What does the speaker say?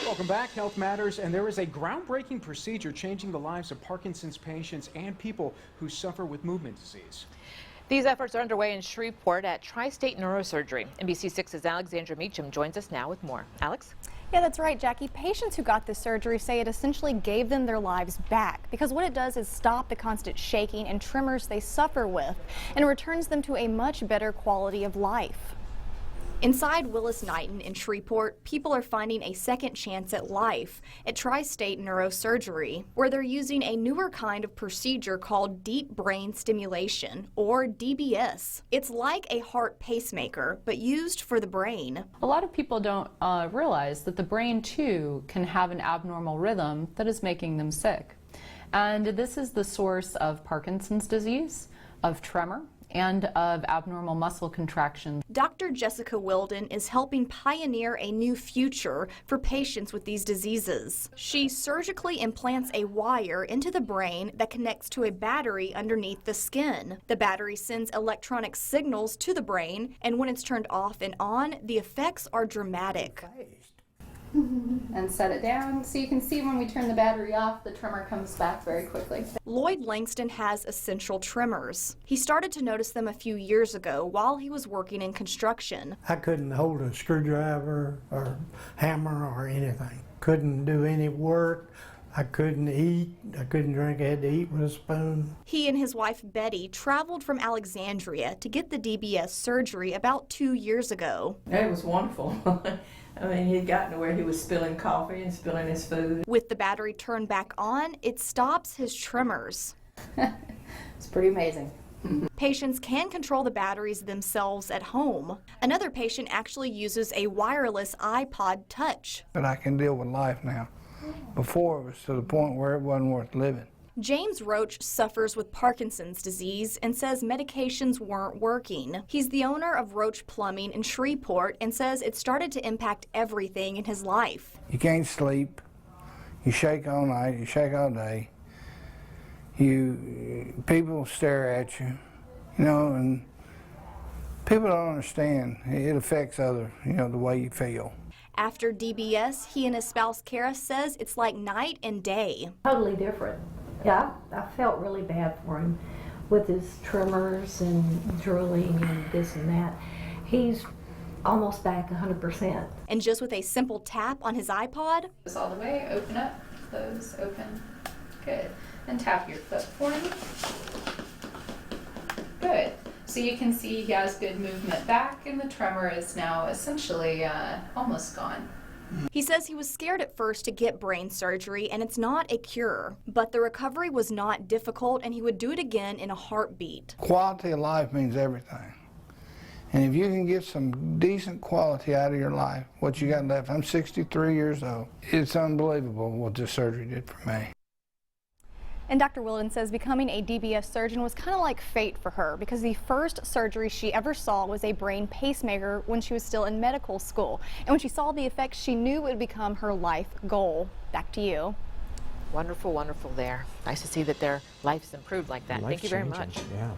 Welcome back, Health Matters, and there is a groundbreaking procedure changing the lives of Parkinson's patients and people who suffer with movement disease. These efforts are underway in Shreveport at Tri-State Neurosurgery. NBC6's Alexandra Meacham joins us now with more. Alex? Yeah, that's right, Jackie. Patients who got this surgery say it essentially gave them their lives back because what it does is stop the constant shaking and tremors they suffer with and returns them to a much better quality of life. Inside Willis-Knighton in Shreveport, people are finding a second chance at life at Tri-State Neurosurgery, where they're using a newer kind of procedure called deep brain stimulation, or DBS. It's like a heart pacemaker, but used for the brain. A lot of people don't realize that the brain, too, can have an abnormal rhythm that is making them sick. And this is the source of Parkinson's disease, of tremor, and of abnormal muscle contraction. Dr. Jessica Wilden is helping pioneer a new future for patients with these diseases. She surgically implants a wire into the brain that connects to a battery underneath the skin. The battery sends electronic signals to the brain, and when it's turned off and on, the effects are dramatic. And set it down so you can see when we turn the battery off, the tremor comes back very quickly. Lloyd Langston has essential tremors. He started to notice them a few years ago while he was working in construction. I couldn't hold a screwdriver or hammer or anything. Couldn't do any work. I couldn't eat. I couldn't drink. I had to eat with a spoon. He and his wife Betty traveled from Alexandria to get the DBS surgery about 2 years ago. It was wonderful. I mean, he'd gotten to where he was spilling coffee and spilling his food. With the battery turned back on, it stops his tremors. It's pretty amazing. Patients can control the batteries themselves at home. Another patient actually uses a wireless iPod Touch. But I can deal with life now. Before it was to the point where it wasn't worth living. James Roach suffers with Parkinson's disease and says medications weren't working. He's the owner of Roach Plumbing in Shreveport and says it started to impact everything in his life. You can't sleep. You shake all night. You shake all day. People stare at you, and people don't understand. It affects others, the way you feel. After DBS, he and his spouse Kara says it's like night and day. Totally different. Yeah, I felt really bad for him with his tremors and drooling and this and that. He's almost back 100%. And just with a simple tap on his iPod. This all the way, open up, close, open. Good. And tap your foot for me. Good. So you can see he has good movement back and the tremor is now essentially almost gone. He says he was scared at first to get brain surgery and it's not a cure, but the recovery was not difficult and he would do it again in a heartbeat. Quality of life means everything. And if you can get some decent quality out of your life, what you got left, I'm 63 years old. It's unbelievable what this surgery did for me. And Dr. Wilden says becoming a DBS surgeon was kind of like fate for her because the first surgery she ever saw was a brain pacemaker when she was still in medical school. And when she saw the effects, she knew it would become her life goal. Back to you. Wonderful, wonderful there. Nice to see that their life's improved like that. Thank you very much. Yeah.